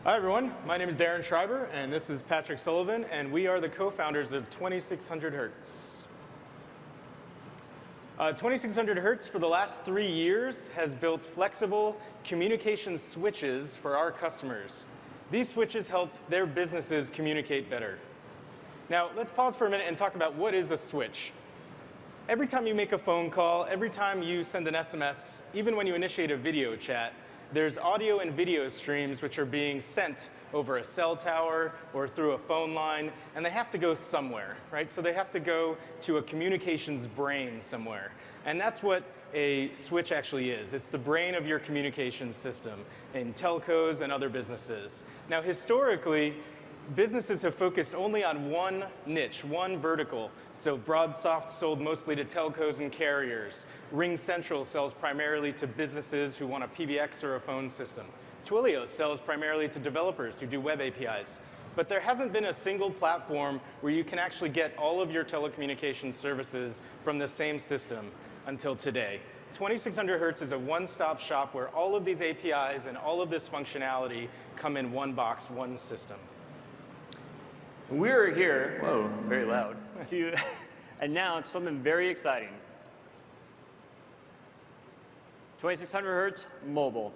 Hi, everyone. My name is Darren Schreiber, and this is Patrick Sullivan, and we are the co-founders of 2600 Hertz. 2600 Hertz, for the last 3 years, has built flexible communication switches for our customers. These switches help their businesses communicate better. Now, let's pause for a minute and talk about what is a switch. Every time you make a phone call, every time you send an SMS, even when you initiate a video chat, there's audio and video streams which are being sent over a cell tower or through a phone line, and they have to go somewhere, right? So they have to go to a communications brain somewhere. And that's what a switch actually is. It's the brain of your communications system in telcos and other businesses. Now, historically, businesses have focused only on one niche, one vertical. So BroadSoft sold mostly to telcos and carriers. RingCentral sells primarily to businesses who want a PBX or a phone system. Twilio sells primarily to developers who do web APIs. But there hasn't been a single platform where you can actually get all of your telecommunications services from the same system until today. 2600 Hertz is a one-stop shop where all of these APIs and all of this functionality come in one box, one system. We're here, whoa, very loud, to announce something very exciting. 2600 Hertz Mobile.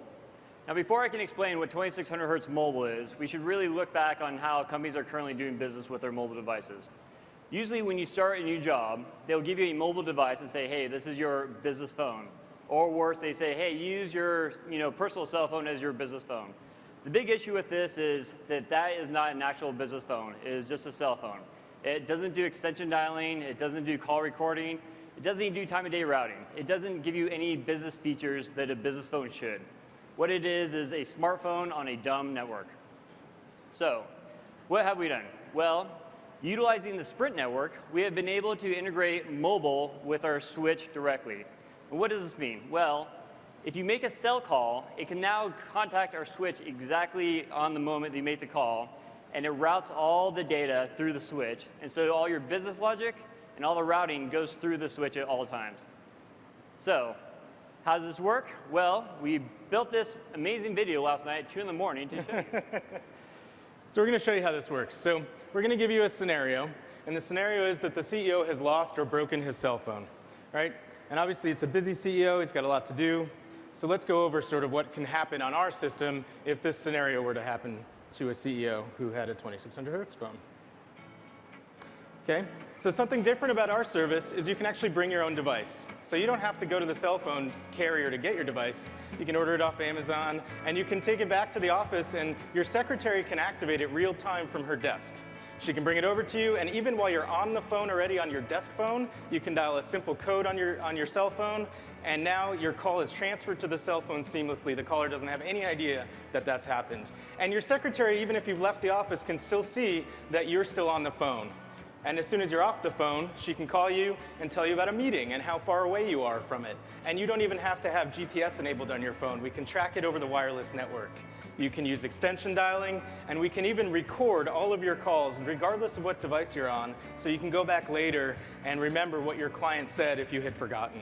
Now, before I can explain what 2600 Hertz Mobile is, we should really look back on how companies are currently doing business with their mobile devices. Usually, when you start a new job, they'll give you a mobile device and say, hey, this is your business phone. Or worse, they say, hey, use your personal cell phone as your business phone. The big issue with this is that that is not an actual business phone. It is just a cell phone. It doesn't do extension dialing. It doesn't do call recording. It doesn't even do time of day routing. It doesn't give you any business features that a business phone should. What it is a smartphone on a dumb network. So what have we done? Well, utilizing the Sprint network, we have been able to integrate mobile with our switch directly. And what does this mean? Well, if you make a cell call, it can now contact our switch exactly on the moment that you make the call, and it routes all the data through the switch. And so all your business logic and all the routing goes through the switch at all times. So how does this work? Well, we built this amazing video last night at 2 in the morning to show you. So we're going to show you how this works. So we're going to give you a scenario, and the scenario is that the CEO has lost or broken his cell phone, right? And obviously, it's a busy CEO. He's got a lot to do. So let's go over sort of what can happen on our system if this scenario were to happen to a CEO who had a 2600 Hertz phone. Okay, so something different about our service is you can actually bring your own device. So you don't have to go to the cell phone carrier to get your device. You can order it off Amazon, and you can take it back to the office, and your secretary can activate it real time from her desk. She can bring it over to you, and even while you're on the phone already on your desk phone, you can dial a simple code on your cell phone, and now your call is transferred to the cell phone seamlessly. The caller doesn't have any idea that that's happened. And your secretary, even if you've left the office, can still see that you're still on the phone. And as soon as you're off the phone, she can call you and tell you about a meeting and how far away you are from it. And you don't even have to have GPS enabled on your phone. We can track it over the wireless network. You can use extension dialing, and we can even record all of your calls, regardless of what device you're on, so you can go back later and remember what your client said if you had forgotten.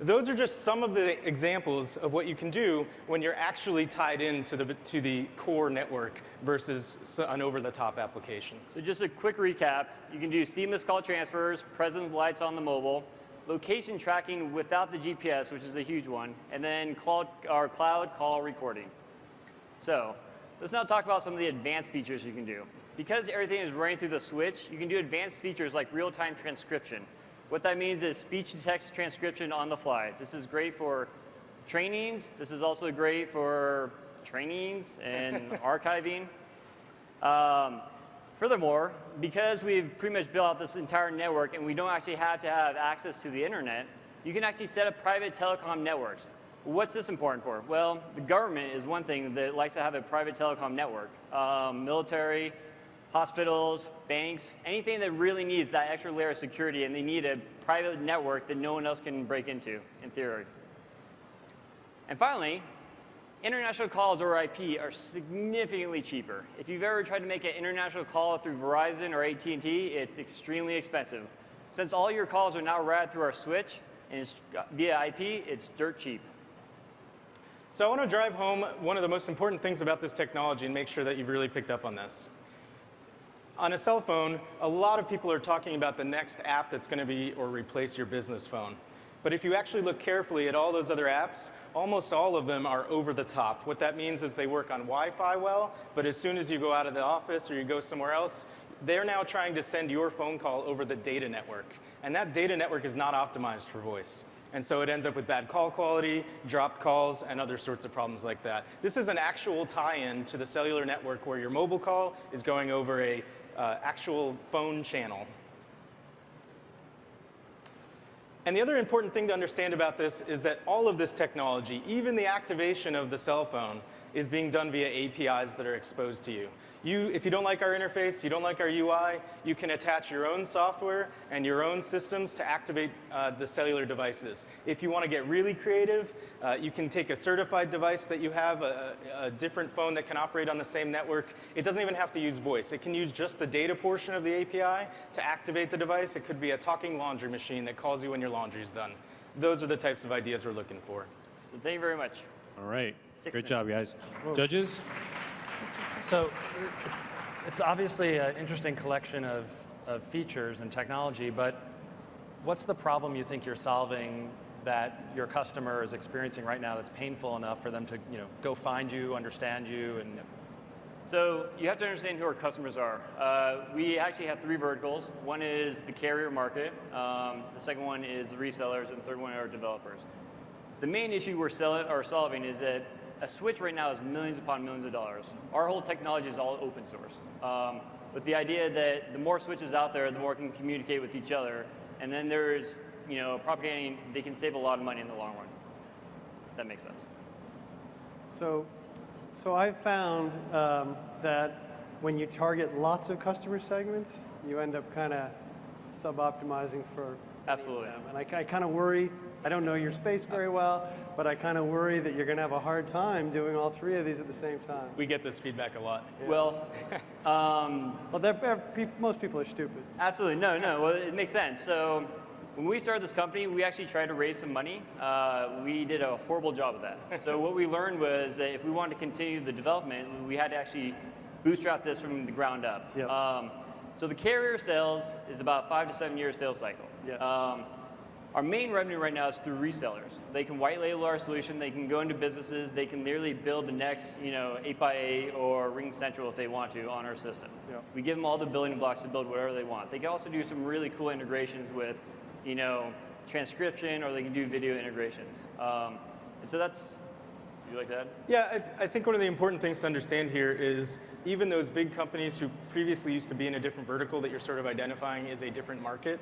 Those are just some of the examples of what you can do when you're actually tied into the core network versus an over-the-top application. So just a quick recap. You can do seamless call transfers, presence lights on the mobile, location tracking without the GPS, which is a huge one, and then cloud call recording. So let's now talk about some of the advanced features you can do. Because everything is running through the switch, you can do advanced features like real-time transcription. What that means is speech-to-text transcription on the fly. This is great for trainings. This is also great for trainings and archiving. Furthermore, because we've pretty much built out this entire network and we don't actually have to have access to the internet, you can actually set up private telecom networks. What's this important for? Well, the government is one thing that likes to have a private telecom network. Military, hospitals, banks, anything that really needs that extra layer of security, and they need a private network that no one else can break into, in theory. And finally, international calls over IP are significantly cheaper. If you've ever tried to make an international call through Verizon or AT&T, it's extremely expensive. Since all your calls are now routed through our switch and it's via IP, it's dirt cheap. So I want to drive home one of the most important things about this technology and make sure that you've really picked up on this. On a cell phone, a lot of people are talking about the next app that's going to be or replace your business phone. But if you actually look carefully at all those other apps, almost all of them are over the top. What that means is they work on Wi-Fi well, but as soon as you go out of the office or you go somewhere else, they're now trying to send your phone call over the data network. And that data network is not optimized for voice. And so it ends up with bad call quality, dropped calls, and other sorts of problems like that. This is an actual tie-in to the cellular network where your mobile call is going over a actual phone channel. And the other important thing to understand about this is that all of this technology, even the activation of the cell phone, is being done via APIs that are exposed to you. If you don't like our interface, you don't like our UI, you can attach your own software and your own systems to activate the cellular devices. If you want to get really creative, you can take a certified device that you have, a different phone that can operate on the same network. It doesn't even have to use voice. It can use just the data portion of the API to activate the device. It could be a talking laundry machine that calls you when your laundry is done. Those are the types of ideas we're looking for. So thank you very much. All right. 6 Great minutes. job, guys. Whoa. Judges? So it's obviously an interesting collection of features and technology, but what's the problem you think you're solving that your customer is experiencing right now that's painful enough for them to go find you, understand you, and So you have to understand who our customers are. We actually have 3 verticals. One is the carrier market. The second one is the resellers, and the third one are developers. The main issue we're solving is that a switch right now is millions upon millions of dollars. Our whole technology is all open source, with the idea that the more switches out there, the more can communicate with each other, and then there's propagating. They can save a lot of money in the long run. If that makes sense. So I've found that when you target lots of customer segments, you end up kind of sub-optimizing for Absolutely. them. And I kind of worry. I don't know your space very well, but I kind of worry that you're going to have a hard time doing all 3 of these at the same time. We get this feedback a lot. Yeah. Well, Most people are stupid. absolutely. No. Well, it makes sense. So when we started this company, we actually tried to raise some money. We did a horrible job of that. So what we learned was that if we wanted to continue the development, we had to actually bootstrap this from the ground up. Yep. So the carrier sales is about 5 to 7 year sales cycle. Yeah. Our main revenue right now is through resellers. They can white label our solution. They can go into businesses. They can literally build the next, 8x8 or Ring Central if they want to on our system. Yeah. We give them all the building blocks to build whatever they want. They can also do some really cool integrations with, transcription, or they can do video integrations. And so that's. Would you like that? Yeah, I think one of the important things to understand here is even those big companies who previously used to be in a different vertical that you're sort of identifying as a different market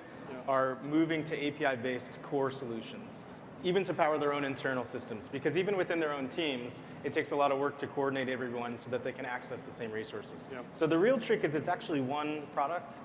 are moving to API-based core solutions, even to power their own internal systems. Because even within their own teams, it takes a lot of work to coordinate everyone so that they can access the same resources. Yep. So the real trick is it's actually one product,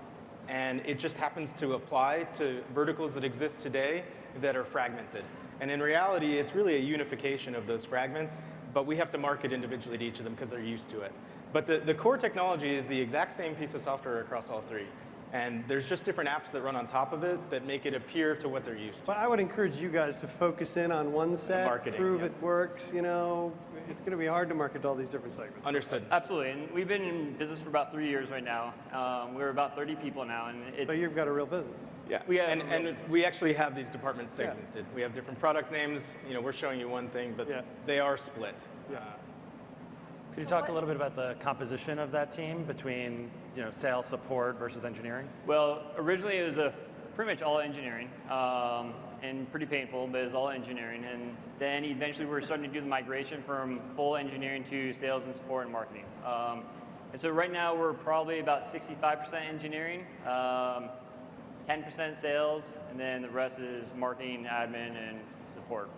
and it just happens to apply to verticals that exist today that are fragmented. And in reality, it's really a unification of those fragments, but we have to market individually to each of them because they're used to it. But the core technology is the exact same piece of software across all 3. And there's just different apps that run on top of it that make it appear to what they're used to. But I would encourage you guys to focus in on one set, marketing, prove yeah. it works. It's going to be hard to market to all these different segments. Understood. Absolutely. And we've been in business for about 3 years right now. We're about 30 people now, and it's. So you've got a real business. Yeah, and we actually have these departments segmented. We have different product names. We're showing you one thing, but they are split. Yeah. could you talk a little bit about the composition of that team between sales, support versus engineering? Well, originally it was pretty much all engineering, and pretty painful, but it was all engineering. And then eventually we were starting to do the migration from full engineering to sales and support and marketing. And so right now we're probably about 65% engineering, 10% sales, and then the rest is marketing, admin, and support.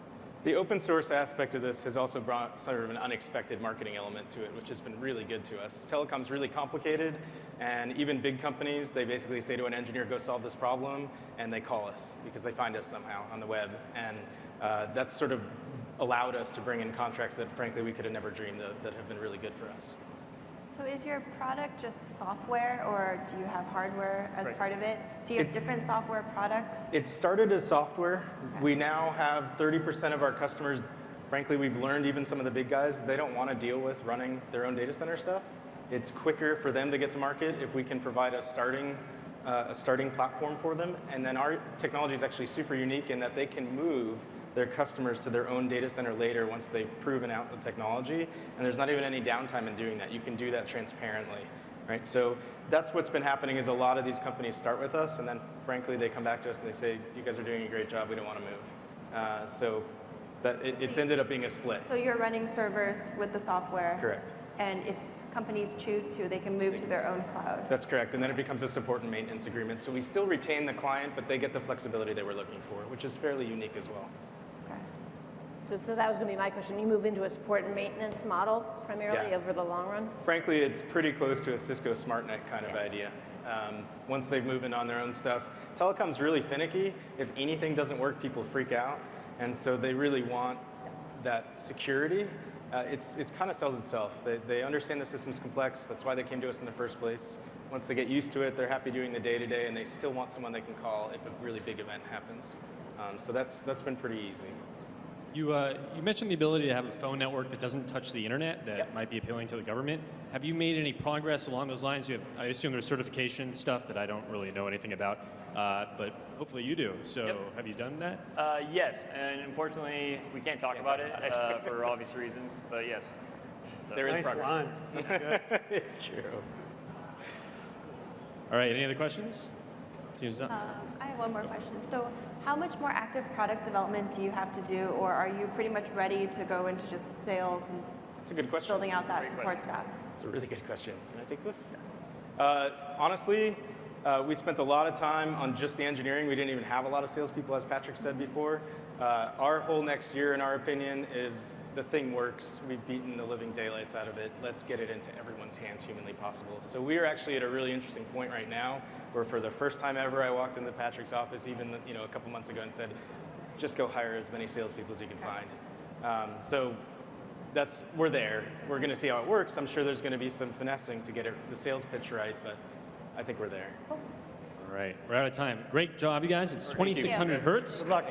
The open source aspect of this has also brought sort of an unexpected marketing element to it, which has been really good to us. Telecom's really complicated, and even big companies, they basically say to an engineer, go solve this problem, and they call us because they find us somehow on the web. And that's sort of allowed us to bring in contracts that, frankly, we could have never dreamed of that have been really good for us. So is your product just software, or do you have hardware as part of it? Do you have different software products? It started as software. Okay. We now have 30% of our customers Frankly, we've learned even some of the big guys, they don't want to deal with running their own data center stuff. It's quicker for them to get to market if we can provide a starting platform for them. And then our technology is actually super unique in that they can move their customers to their own data center later once they've proven out the technology. And there's not even any downtime in doing that. You can do that transparently. Right? So that's what's been happening is a lot of these companies start with us, and then frankly, they come back to us and they say, you guys are doing a great job, we don't want to move. So it's ended up being a split. So you're running servers with the software. Correct. And if companies choose to, they can move to their own cloud. That's correct, and then it becomes a support and maintenance agreement. So we still retain the client, but they get the flexibility they were looking for, which is fairly unique as well. Okay. So that was going to be my question. You move into a support and maintenance model primarily over the long run? Frankly, it's pretty close to a Cisco SmartNet kind of idea. Once they've moved in on their own stuff, telecom's really finicky. If anything doesn't work, people freak out, and so they really want that security. It kind of sells itself. They understand the system's complex. That's why they came to us in the first place. Once they get used to it, they're happy doing the day-to-day, and they still want someone they can call if a really big event happens. So that's been pretty easy. You mentioned the ability to have a phone network that doesn't touch the internet that might be appealing to the government. Have you made any progress along those lines? I assume there's certification stuff that I don't really know anything about, but hopefully you do. So have you done that? Yes, and unfortunately, we can't talk about it for obvious reasons, but yes. There is Nice progress. line. That's good. It's true. All right, any other questions? Seems not. I have one more question. So how much more active product development do you have to do, or are you pretty much ready to go into just sales and That's a good question. building out that support staff? It's a really good question. Can I take this? Honestly, we spent a lot of time on just the engineering. We didn't even have a lot of salespeople, as Patrick said before. Our whole next year, in our opinion, is the thing works. We've beaten the living daylights out of it. Let's get it into everyone's hands humanly possible. So we are actually at a really interesting point right now where for the first time ever, I walked into Patrick's office even a couple months ago and said, just go hire as many salespeople as you can find. So we're there. We're going to see how it works. I'm sure there's going to be some finessing to get the sales pitch right, but I think we're there. All right, we're out of time. Great job, you guys. It's 2600 hertz. Good luck.